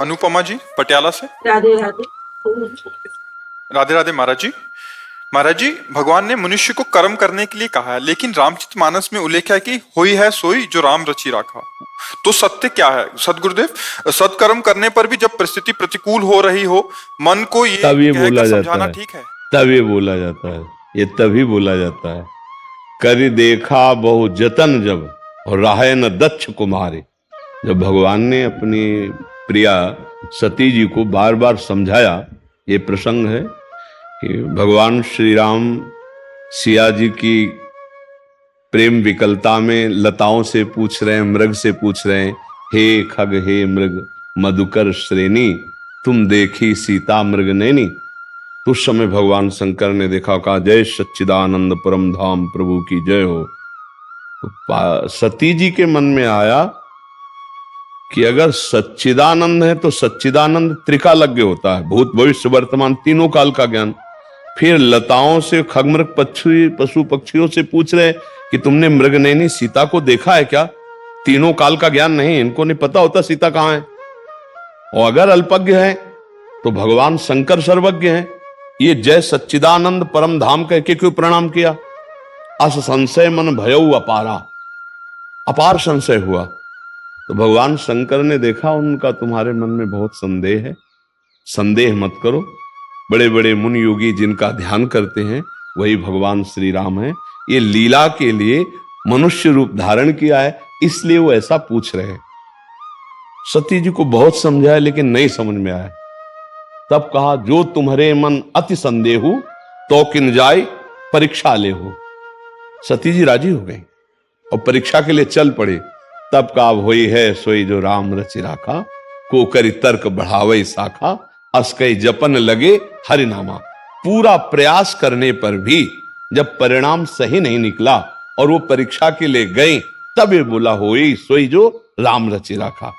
अनुपमा जी पटियाला से। राधे राधे। राधे राधे महाराज जी। महाराज जी, भगवान ने मनुष्य को कर्म करने के लिए कहा है, लेकिन रामचरितमानस में उल्लेख है कि होई है सोई जो राम रचि राखा। तो सत्य क्या है सदगुरुदेव? सत्कर्म करने पर भी जब परिस्थिति प्रतिकूल हो रही हो, मन को ये कहकर समझाना ठीक है? तब ये बोला जाता है, ये तभी बोला जाता है। करि देखा बहु जतन जब और राहे न दक्ष कुमारी। जब भगवान ने अपनी प्रिया सती जी को बार बार समझाया, ये प्रसंग है कि भगवान श्री राम सिया जी की प्रेम विकलता में लताओं से पूछ रहे हैं, मृग से पूछ रहे हैं, हे खग हे मृग मधुकर श्रेणी, तुम देखी सीता मृग नैनी। तो उस समय भगवान शंकर ने देखा, कहा जय सच्चिदानंद परम धाम प्रभु की जय हो। तो सती जी के मन में आया कि अगर सच्चिदानंद है तो सच्चिदानंद त्रिकालज्ञ होता है, भूत भविष्य वर्तमान तीनों काल का ज्ञान। फिर लताओं से खगमृग पशु पक्षियों से पूछ रहे कि तुमने मृगनयनी सीता को देखा है क्या? तीनों काल का ज्ञान नहीं, इनको नहीं पता होता सीता कहां है। और अगर अल्पज्ञ है तो भगवान शंकर सर्वज्ञ हैं। ये जय सच्चिदानंद परम धाम कह के क्यों प्रणाम किया? अस संशय मन भयऊ अपारा, अपार संशय हुआ। तो भगवान शंकर ने देखा उनका तुम्हारे मन में बहुत संदेह है, संदेह मत करो। बड़े बड़े मुनि योगी जिनका ध्यान करते हैं वही भगवान श्री राम है। ये लीला के लिए मनुष्य रूप धारण किया है, इसलिए वो ऐसा पूछ रहे हैं। सती जी को बहुत समझाया लेकिन नहीं समझ में आया। तब कहा जो तुम्हारे मन अति संदेहु तो किन जाय परीक्षा ले हो। सती जी राजी हो गई और परीक्षा के लिए चल पड़े। तब का होई है सोई जो राम रचि राखा, को करी तर्क बढ़ावे शाखा, अस कई जपन लगे हरिनामा। पूरा प्रयास करने पर भी जब परिणाम सही नहीं निकला और वो परीक्षा के लिए गए, तब ये बोला होई सोई जो राम रचि राखा।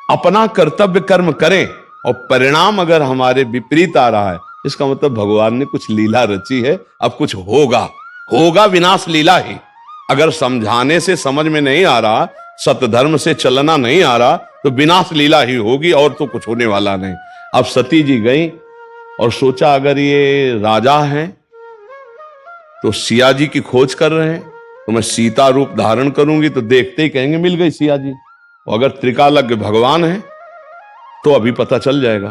अपना कर्तव्य कर्म करें और परिणाम अगर हमारे विपरीत आ रहा है, इसका मतलब भगवान ने कुछ लीला रची है, अब कुछ होगा, होगा विनाश लीला ही। अगर समझाने से समझ में नहीं आ रहा, सतधर्म से चलना नहीं आ रहा, तो विनाश लीला ही होगी और तो कुछ होने वाला नहीं। अब सती जी गई और सोचा अगर ये राजा हैं तो सिया जी की खोज कर रहे हैं, तो मैं सीता रूप धारण करूंगी तो देखते ही कहेंगे मिल गई सिया जी। और अगर त्रिकालज्ञ भगवान है तो अभी पता चल जाएगा।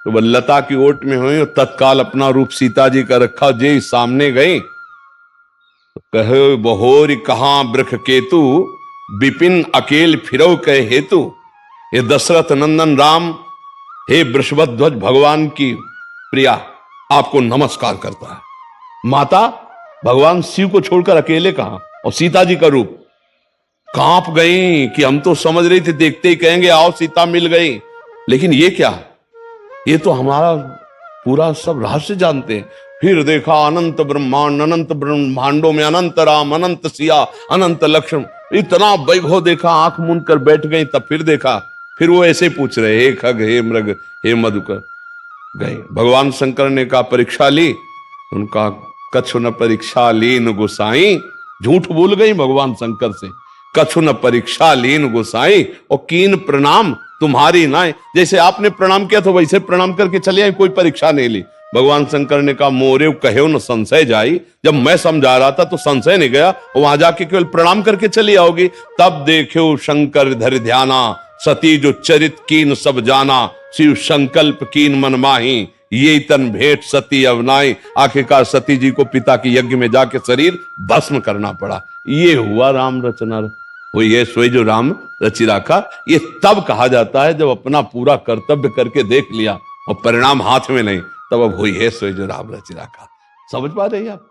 तो वह लता की ओट में हुई और तत्काल अपना रूप सीता जी का रखा, जे सामने गई तो कहे बहोरी कहां वृख केतु, विपिन अकेल फिरौ कहे हेतु। ये दशरथ नंदन राम, हे वृषभध्वज भगवान की प्रिया, आपको नमस्कार करता है। माता भगवान शिव को छोड़कर अकेले कहां, और सीता जी का रूप। कांप गई कि हम तो समझ रही थी देखते ही कहेंगे आओ सीता मिल गई, लेकिन ये क्या? ये तो हमारा पूरा सब रहस्य जानते हैं। फिर देखा अनंत ब्रह्मांड, अनंत ब्रह्मांडों में अनंत राम, अनंत सिया, अनंत लक्ष्मण, इतना वैभव देखा, आंख मूंद कर बैठ गई। तब फिर देखा, फिर वो ऐसे पूछ रहे हे खग हे मृग हे मधुकर। गए भगवान शंकर ने कहा परीक्षा ली, उनका कछु न परीक्षा लीन गोसाई। झूठ बोल गई भगवान शंकर से, कछु न परीक्षा लीन गोसाई और कीन प्रणाम तुम्हारी नाय। जैसे आपने प्रणाम किया तो वैसे प्रणाम करके चले आए, कोई परीक्षा नहीं ली। भगवान शंकर ने कहा मोरे कहो न संशय जाई। जब मैं समझा रहा था तो संशय नहीं गया, वहां जाके केवल प्रणाम करके चली आओगी। तब देखो शंकर धर ध्याना, सती जो चरित कीन सब जाना, शिव संकल्प कीन मन माही, ये तन भेंट सती अवनाई। आखिरकार सती जी को पिता के यज्ञ में जाके शरीर भस्म करना पड़ा। ये हुआ राम रचना, वो ये सोई जो राम रचि राखा। ये तब कहा जाता है जब अपना पूरा कर्तव्य करके देख लिया और परिणाम हाथ में नहीं, तब अब हुई है सोई जो राम रचि राखा। समझ पा रही हैं आप?